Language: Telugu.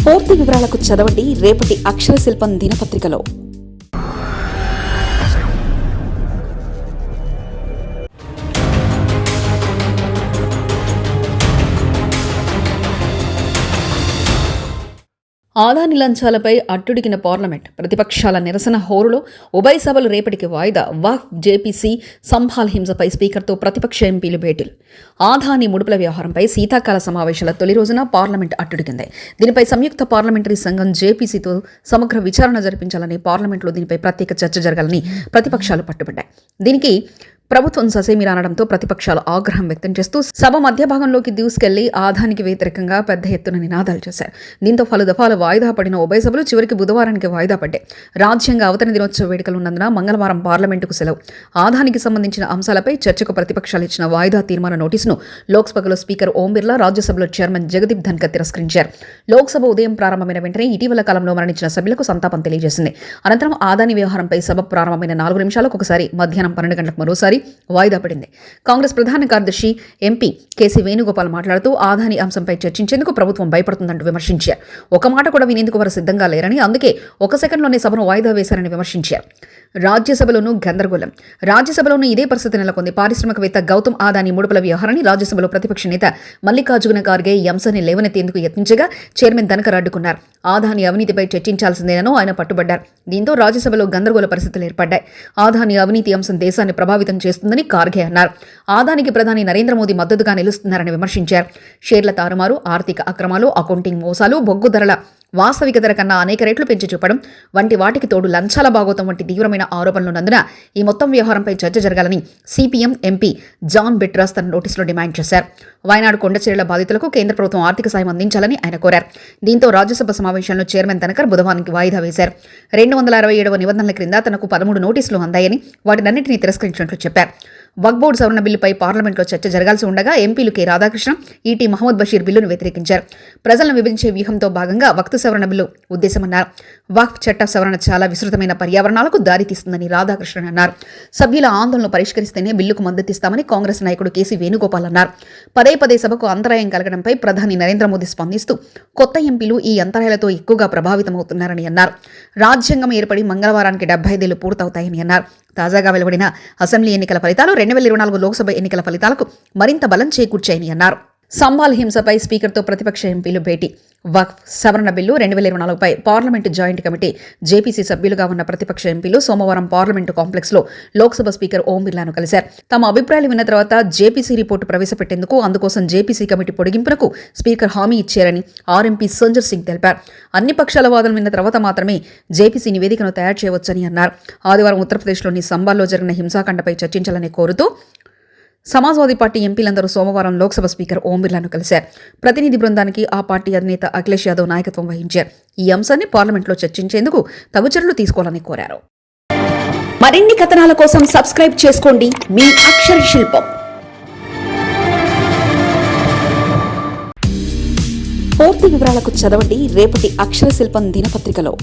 పూర్తి వివరాలకు చదవండి రేపటి అక్షర శిల్పం దినపత్రికలో. ఆదాని లంచాలపై అట్టుడికిన పార్లమెంట్, ప్రతిపక్షాల నిరసన హోరులో ఉభయ సభలు రేపటికి వాయిదా. వక్ఫ్, జేపీసీ, సంభాల్ హింసపై స్పీకర్తో ప్రతిపక్ష ఎంపీలు భేటీలు. ఆదాని ముడుపుల వ్యవహారంపై శీతాకాల సమావేశాల తొలి రోజున పార్లమెంట్ అట్టుడికింది. దీనిపై సంయుక్త పార్లమెంటరీ సంఘం జేపీసీతో సమగ్ర విచారణ జరిపించాలని, పార్లమెంట్లో దీనిపై ప్రత్యేక చర్చ జరగాలని ప్రతిపక్షాలు పట్టుబట్టాయి. దీనికి ప్రభుత్వం ససేమిరా అనడంతో ప్రతిపక్షాలు ఆగ్రహం వ్యక్తం చేస్తూ సభ మధ్య భాగంలోకి దూసుకెళ్లి ఆదానికి వ్యతిరేకంగా పెద్ద ఎత్తున నినాదాలు చేశారు. దీంతో పలు దఫాలు వాయిదా పడిన ఉభయ సభలు చివరికి బుధవారానికి వాయిదా పడ్డాయి. రాజ్యాంగ అవతరణ దినోత్సవ వేడుకలు ఉన్నందున మంగళవారం పార్లమెంటుకు సెలవు. ఆదానికి సంబంధించిన అంశాలపై చర్చకు ప్రతిపక్షాలు ఇచ్చిన వాయిదా తీర్మాన నోటీసును లోక్సభలో స్పీకర్ ఓం బిర్లా, రాజ్యసభలో చైర్మన్ జగదీప్ ధన్కర్ తిరస్కరించారు. లోక్సభ ఉదయం ప్రారంభమైన వెంటనే ఇటీవల కాలంలో మరణించిన సభ్యులకు సంతాపం తెలియజేసింది. అనంతరం ఆదాని వ్యవహారంపై సభ ప్రారంభమైన 4 నిమిషాలకు ఒకసారి, మధ్యాహ్నం 12 గంటలకు మరోసారి వాయిదా పడింది. కాంగ్రెస్ ప్రధాన కార్యదర్శి ఎంపీ కేసీ వేణుగోపాల్ మాట్లాడుతూ ఆదాని అంశంపై చర్చించేందుకు ప్రభుత్వం భయపడుతుందంటూ విమర్శించారు. ఒక మాట కూడా వినేందుకు వారు సిద్ధంగా లేరని, అందుకే ఒక సెకండ్లోనే సభను వాయిదా వేశారని విమర్శించారు. రాజ్యసభలోనూ గందరగోళం. రాజ్యసభలోనూ ఇదే పరిస్థితి నెలకొంది. పారిశ్రామికవేత్త గౌతమ్ ఆదాని ముడుపుల వ్యవహారాన్ని రాజ్యసభలో ప్రతిపక్ష నేత మల్లికార్జున ఖార్గే ఈ అంశాన్ని లేవనెత్తేందుకు యత్నించగా చైర్మన్ ధన్కర్ అడ్డుకున్నారు. ఆదాని అవినీతిపై చర్చించాల్సిందేనని ఆయన పట్టుబడ్డారు. దీంతో రాజ్యసభలో గందరగోళ పరిస్థితులు ఏర్పడ్డాయి. ఆదాని అవినీతి అంశం దేశాన్ని ప్రభావితం చేస్తుందని ఖార్గే అన్నారు. ఆదానికి ప్రధాని నరేంద్ర మోదీ మద్దతుగా నిలుస్తున్నారని విమర్శించారు. షేర్ల తారుమారు, ఆర్థిక అక్రమాలు, అకౌంటింగ్ మోసాలు, బొగ్గు ధరల వాస్తవిక ధర కన్నా అనేక రెట్లు పెంచి చూపడం వంటి వాటికి తోడు లంచాల భాగోతం వంటి తీవ్రమైన ఆరోపణలున్నందున ఈ మొత్తం వ్యవహారంపై చర్చ జరగాలని సిపిఎం ఎంపీ జాన్ బిట్రాస్ తన నోటీసులో డిమాండ్ చేశారు. వయనాడు కొండచర్యల బాధితులకు కేంద్ర ప్రభుత్వం ఆర్థిక సాయం అందించాలని ఆయన కోరారు. దీంతో రాజ్యసభ సమావేశంలో చైర్మన్ ధన్కర్ బుధవారానికి వాయిదా వేశారు. 267వ నిబంధనల క్రింద తనకు 13 నోటీసులు అందాయని, వాటినన్నింటినీ తిరస్కరించినట్లు చెప్పారు. వక్ఫ్ బోర్డు సవరణ బిల్లుపై పార్లమెంట్లో చర్చ జరగాల్సి ఉండగా ఎంపీలు కె రాధాకృష్ణ, ఈటీ మహమ్మద్ బషీర్ బిల్లును వ్యతిరేకించారు. ప్రజలను విభజించే వ్యూహంతో భాగంగా వక్ఫ్ సవరణ బిల్లు ఉద్దేశమన్నారు. వక్ఫ్ చట్ట సవరణ చాలా విస్తృతమైన పర్యావరణాలకు దారితీస్తుందని రాధాకృష్ణన్ అన్నారు. సభ్యుల ఆందోళనలు పరిష్కరిస్తేనే బిల్లుకు మద్దతిస్తామని కాంగ్రెస్ నాయకుడు కేసీ వేణుగోపాల్ అన్నారు. పదే సభకు అంతరాయం కలగడంపై ప్రధాని నరేంద్ర మోదీ స్పందిస్తూ కొత్త ఎంపీలు ఈ అంతరాయాలతో ఎక్కువగా ప్రభావితమవుతున్నారని అన్నారు. రాజ్యాంగం ఏర్పడి మంగళవారానికి 75 ఏళ్లు పూర్తవుతాయని అన్నారు. తాజాగా వెలువడిన అసెంబ్లీ ఎన్నికల ఫలితాలు 2024 లోక్సభ ఎన్నికల ఫలితాలకు మరింత బలం చేకూర్చాయని అన్నారు. సంభాల్ హింసపై స్పీకర్తో ప్రతిపక్ష ఎంపీలు భేటీ. వక్ఫ్ సవరణ బిల్లు 2024పై పార్లమెంటు జాయింట్ కమిటీ జేపీసీ సభ్యులుగా ఉన్న ప్రతిపక్ష ఎంపీలు సోమవారం పార్లమెంటు కాంప్లెక్స్లో లోక్సభ స్పీకర్ ఓం బిర్లాను కలిశారు. తమ అభిప్రాయాలు విన్న తర్వాత జేపీసీ రిపోర్టు ప్రవేశపెట్టేందుకు అందుకోసం జేపీసీ కమిటీ పొడిగింపునకు స్పీకర్ హామీ ఇచ్చారని ఆర్ఎంపీ సంజర్ సింగ్ తెలిపారు. అన్ని పక్షాల వాదనలు విన్న తర్వాత మాత్రమే జేపీసీ నివేదికను తయారు చేయవచ్చని అన్నారు. ఆదివారం ఉత్తరప్రదేశ్లోని సంబాల్లో జరిగిన హింసాకాండపై చర్చించాలని కోరుతూ సమాజ్వాదీ పార్టీ ఎంపీలందరూ సోమవారం లోక్సభ స్పీకర్ ఓం బిర్లాను కలిశారు. ప్రతినిధి బృందానికి ఆ పార్టీ అధినేత అఖిలేష్ యాదవ్ నాయకత్వం వహించారు. ఈ అంశాన్ని పార్లమెంట్లో చర్చించేందుకు తగు చర్యలు తీసుకోవాలని కోరారు. మరిన్ని కథనాల కోసం సబ్స్క్రైబ్ చేసుకోండి మీ అక్షర శిల్పం. పూర్తి వివరాలకు చదవండి రేపటి అక్షర శిల్పం దినపత్రికలో.